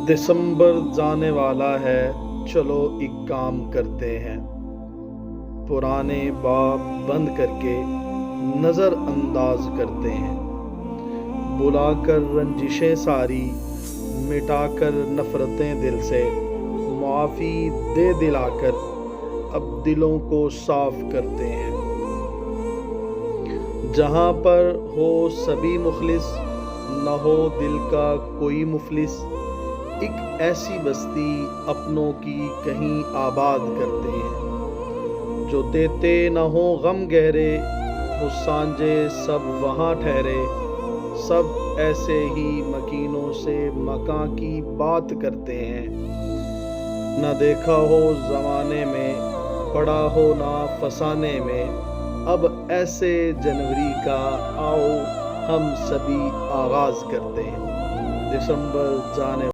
دسمبر جانے والا ہے، چلو ایک کام کرتے ہیں، پرانے باب بند کر کے نظر انداز کرتے ہیں، بلا کر رنجشیں ساری، مٹا کر نفرتیں دل سے، معافی دے دلا کر اب دلوں کو صاف کرتے ہیں۔ جہاں پر ہو سبھی مخلص، نہ ہو دل کا کوئی مفلس، ایک ایسی بستی اپنوں کی کہیں آباد کرتے ہیں۔ جو دیتے نہ ہو غم گہرے، وہ سانجے سب وہاں ٹھہرے، سب ایسے ہی مکینوں سے مکاں کی بات کرتے ہیں۔ نہ دیکھا ہو زمانے میں، پڑا ہو نہ فسانے میں، اب ایسے جنوری کا آؤ ہم سبھی آغاز کرتے ہیں۔ دسمبر جانے